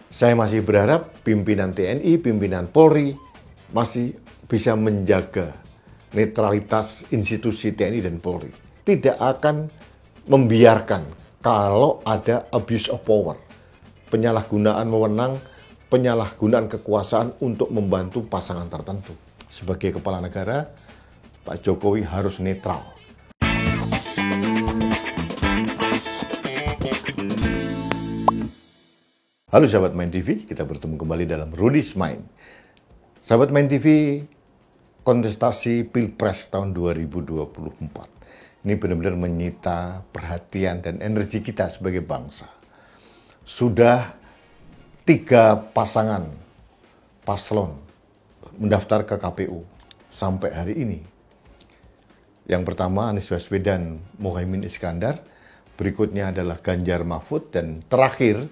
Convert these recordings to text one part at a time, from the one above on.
Saya masih berharap pimpinan TNI, pimpinan Polri masih bisa menjaga netralitas institusi TNI dan Polri. Tidak akan membiarkan kalau ada abuse of power, penyalahgunaan wewenang, penyalahgunaan kekuasaan untuk membantu pasangan tertentu. Sebagai kepala negara, Pak Jokowi harus netral. Halo sahabat Main TV, kita bertemu kembali dalam Rudy's Mind. Sahabat Main TV, kontestasi Pilpres tahun 2024 ini benar-benar menyita perhatian dan energi kita sebagai bangsa. Sudah 3 pasangan paslon mendaftar ke KPU sampai hari ini. Yang pertama Anies Baswedan, Muhaimin Iskandar, berikutnya adalah Ganjar Mahfud, dan terakhir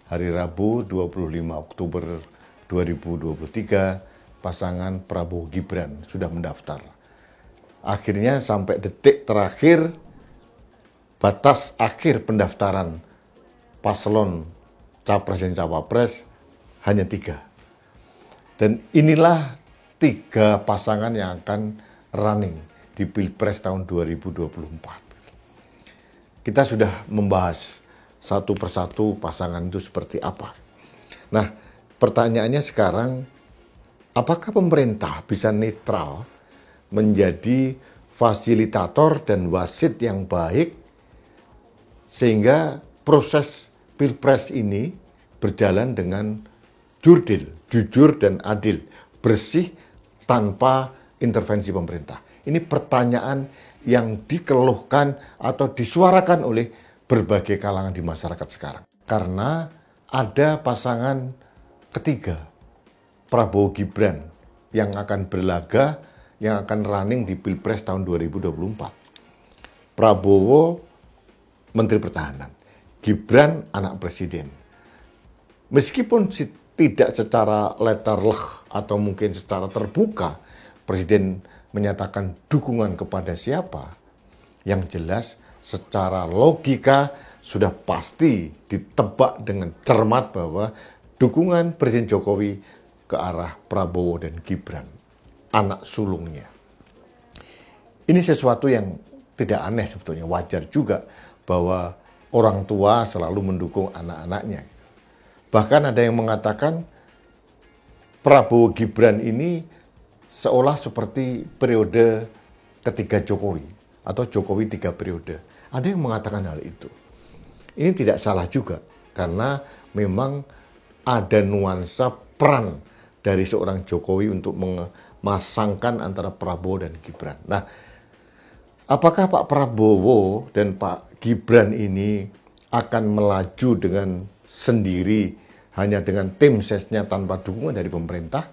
hari Rabu 25 Oktober 2023 pasangan Prabowo Gibran sudah mendaftar. Akhirnya sampai detik terakhir batas akhir pendaftaran paslon Capres dan Cawapres hanya 3. Dan inilah 3 pasangan yang akan running di Pilpres tahun 2024. Kita sudah membahas satu persatu pasangan itu seperti apa. Nah, pertanyaannya sekarang, apakah pemerintah bisa netral menjadi fasilitator dan wasit yang baik sehingga proses Pilpres ini berjalan dengan jujur dan adil, bersih tanpa intervensi pemerintah? Ini pertanyaan yang dikeluhkan atau disuarakan oleh berbagai kalangan di masyarakat sekarang. Karena ada pasangan ketiga, Prabowo Gibran, yang akan berlaga, yang akan running di Pilpres tahun 2024. Prabowo, Menteri Pertahanan. Gibran, anak presiden. Meskipun tidak secara letterleh atau mungkin secara terbuka, presiden menyatakan dukungan kepada siapa, yang jelas secara logika sudah pasti ditebak dengan cermat bahwa dukungan Presiden Jokowi ke arah Prabowo dan Gibran, anak sulungnya. Ini sesuatu yang tidak aneh sebetulnya, wajar juga bahwa orang tua selalu mendukung anak-anaknya. Bahkan ada yang mengatakan Prabowo Gibran ini seolah seperti periode ketiga Jokowi atau Jokowi 3 periode. Ada yang mengatakan hal itu. Ini tidak salah juga, karena memang ada nuansa peran dari seorang Jokowi untuk memasangkan antara Prabowo dan Gibran. Nah, apakah Pak Prabowo dan Pak Gibran ini akan melaju dengan sendiri, hanya dengan tim sesnya tanpa dukungan dari pemerintah?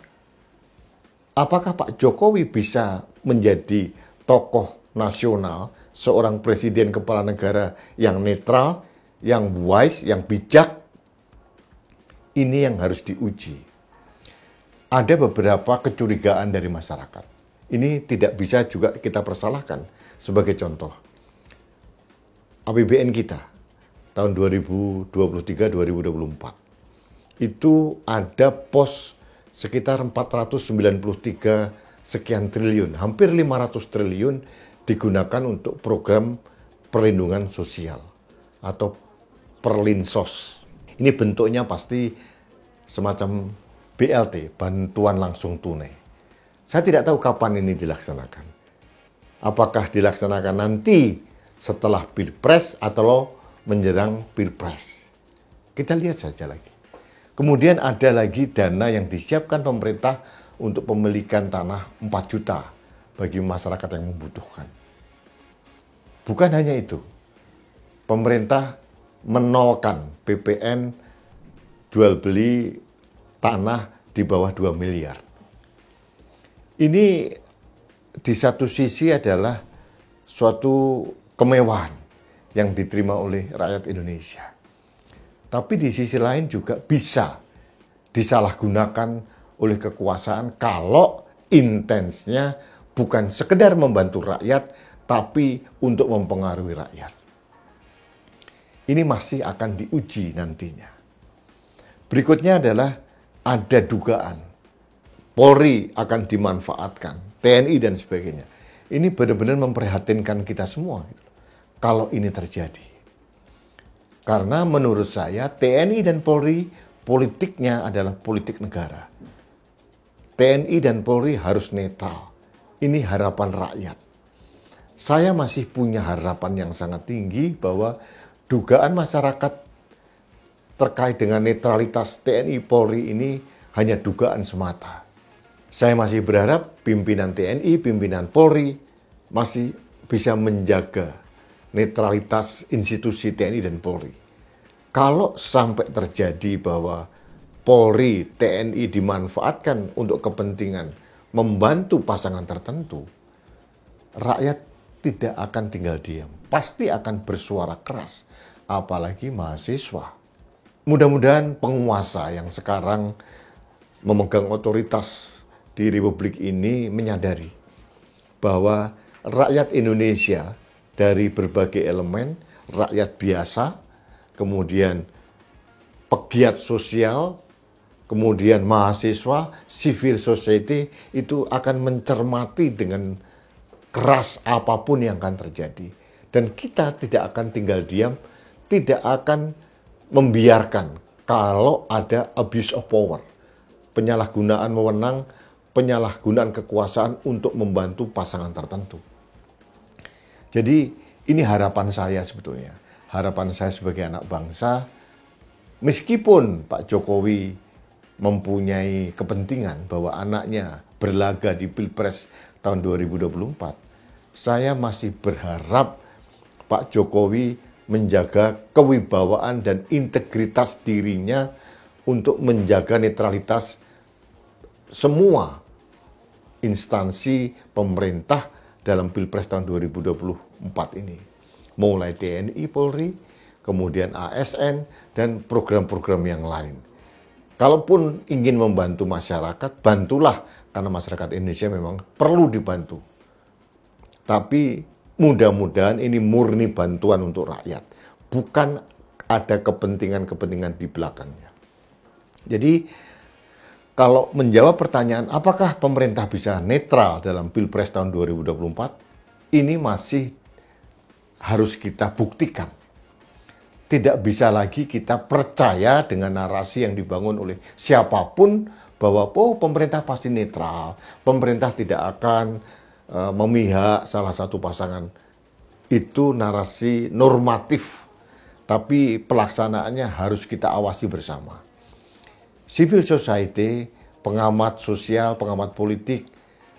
Apakah Pak Jokowi bisa menjadi tokoh nasional, seorang presiden kepala negara yang netral, yang wise, yang bijak? Ini yang harus diuji. Ada beberapa kecurigaan dari masyarakat. Ini tidak bisa juga kita persalahkan. Sebagai contoh, APBN kita tahun 2023-2024 itu ada pos sekitar 493 sekian triliun, hampir 500 triliun digunakan untuk program perlindungan sosial atau perlinsos. Ini bentuknya pasti semacam BLT, bantuan langsung tunai. Saya tidak tahu kapan ini dilaksanakan. Apakah dilaksanakan nanti setelah Pilpres atau menjelang Pilpres? Kita lihat saja lagi. Kemudian ada lagi dana yang disiapkan pemerintah untuk pemilikan tanah 4 juta bagi masyarakat yang membutuhkan. Bukan hanya itu, pemerintah menolkan PPN jual beli tanah di bawah 2 miliar. Ini di satu sisi adalah suatu kemewahan yang diterima oleh rakyat Indonesia. Tapi di sisi lain juga bisa disalahgunakan oleh kekuasaan kalau intensnya bukan sekedar membantu rakyat, tapi untuk mempengaruhi rakyat. Ini masih akan diuji nantinya. Berikutnya adalah ada dugaan Polri akan dimanfaatkan, TNI dan sebagainya. Ini benar-benar memprihatinkan kita semua kalau ini terjadi. Karena menurut saya TNI dan Polri politiknya adalah politik negara. TNI dan Polri harus netral. Ini harapan rakyat. Saya masih punya harapan yang sangat tinggi bahwa dugaan masyarakat terkait dengan netralitas TNI Polri ini hanya dugaan semata. Saya masih berharap pimpinan TNI, pimpinan Polri masih bisa menjaga netralitas institusi TNI dan Polri. Kalau sampai terjadi bahwa Polri, TNI dimanfaatkan untuk kepentingan membantu pasangan tertentu, rakyat tidak akan tinggal diam. Pasti akan bersuara keras, apalagi mahasiswa. Mudah-mudahan penguasa yang sekarang memegang otoritas di Republik ini menyadari bahwa rakyat Indonesia dari berbagai elemen, rakyat biasa, kemudian pegiat sosial, kemudian mahasiswa, civil society itu akan mencermati dengan keras apapun yang akan terjadi. Dan kita tidak akan tinggal diam, tidak akan membiarkan kalau ada abuse of power, penyalahgunaan wewenang, penyalahgunaan kekuasaan untuk membantu pasangan tertentu. Jadi ini harapan saya sebetulnya. Harapan saya sebagai anak bangsa, meskipun Pak Jokowi mempunyai kepentingan bahwa anaknya berlaga di Pilpres tahun 2024, saya masih berharap Pak Jokowi menjaga kewibawaan dan integritas dirinya untuk menjaga netralitas semua instansi pemerintah dalam Pilpres tahun 2024 ini. Mulai TNI, Polri, kemudian ASN, dan program-program yang lain. Kalaupun ingin membantu masyarakat, bantulah, karena masyarakat Indonesia memang perlu dibantu. Tapi mudah-mudahan ini murni bantuan untuk rakyat, bukan ada kepentingan-kepentingan di belakangnya. Jadi, kalau menjawab pertanyaan apakah pemerintah bisa netral dalam Pilpres tahun 2024, ini masih harus kita buktikan. Tidak bisa lagi kita percaya dengan narasi yang dibangun oleh siapapun bahwa pemerintah pasti netral, pemerintah tidak akan memihak salah satu pasangan. Itu narasi normatif, tapi pelaksanaannya harus kita awasi bersama. Civil society, pengamat sosial, pengamat politik,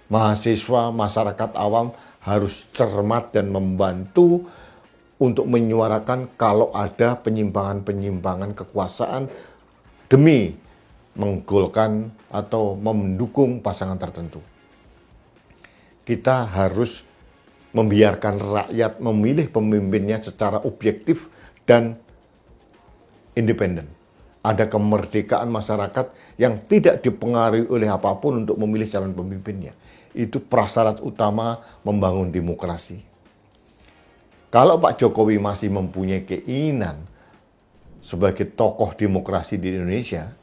mahasiswa, masyarakat awam harus cermat dan membantu untuk menyuarakan kalau ada penyimpangan-penyimpangan kekuasaan demi menggolkan atau mendukung pasangan tertentu. Kita harus membiarkan rakyat memilih pemimpinnya secara objektif dan independen. Ada kemerdekaan masyarakat yang tidak dipengaruhi oleh apapun untuk memilih calon pemimpinnya. Itu prasyarat utama membangun demokrasi. Kalau Pak Jokowi masih mempunyai keinginan sebagai tokoh demokrasi di Indonesia,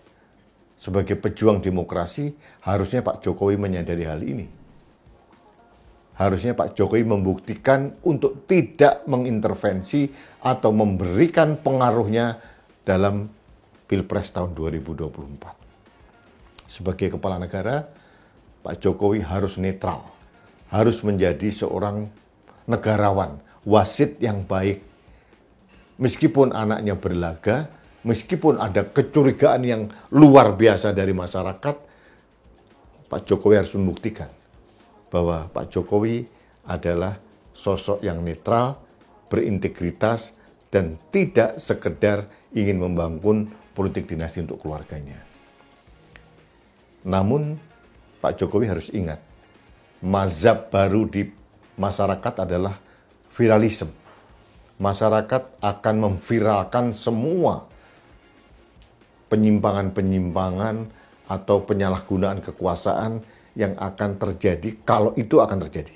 sebagai pejuang demokrasi, harusnya Pak Jokowi menyadari hal ini. Harusnya Pak Jokowi membuktikan untuk tidak mengintervensi atau memberikan pengaruhnya dalam Pilpres tahun 2024. Sebagai kepala negara, Pak Jokowi harus netral, harus menjadi seorang negarawan, wasit yang baik. Meskipun anaknya berlaga, meskipun ada kecurigaan yang luar biasa dari masyarakat, Pak Jokowi harus membuktikan bahwa Pak Jokowi adalah sosok yang netral, berintegritas, dan tidak sekedar ingin membangun politik dinasti untuk keluarganya. Namun, Pak Jokowi harus ingat, mazhab baru di masyarakat adalah viralisme. Masyarakat akan memviralkan semua penyimpangan-penyimpangan atau penyalahgunaan kekuasaan yang akan terjadi kalau itu akan terjadi.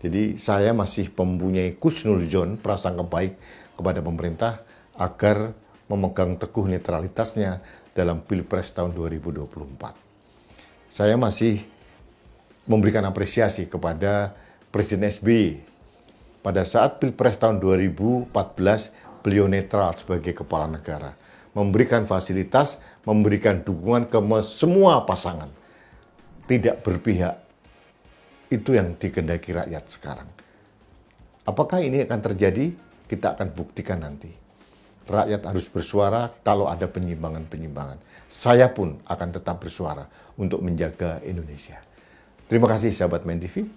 Jadi saya masih mempunyai husnuzon, prasangka baik kepada pemerintah agar memegang teguh netralitasnya dalam Pilpres tahun 2024. Saya masih memberikan apresiasi kepada Presiden SBY. Pada saat Pilpres tahun 2014, beliau netral sebagai kepala negara. Memberikan fasilitas, memberikan dukungan ke semua pasangan. Tidak berpihak. Itu yang dikehendaki rakyat sekarang. Apakah ini akan terjadi? Kita akan buktikan nanti. Rakyat harus bersuara kalau ada penyimpangan-penyimpangan. Saya pun akan tetap bersuara untuk menjaga Indonesia. Terima kasih sahabat Main TV.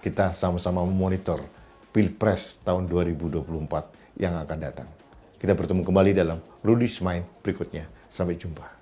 Kita sama-sama memonitor Pilpres tahun 2024 yang akan datang. Kita bertemu kembali dalam Rudy's Mind berikutnya. Sampai jumpa.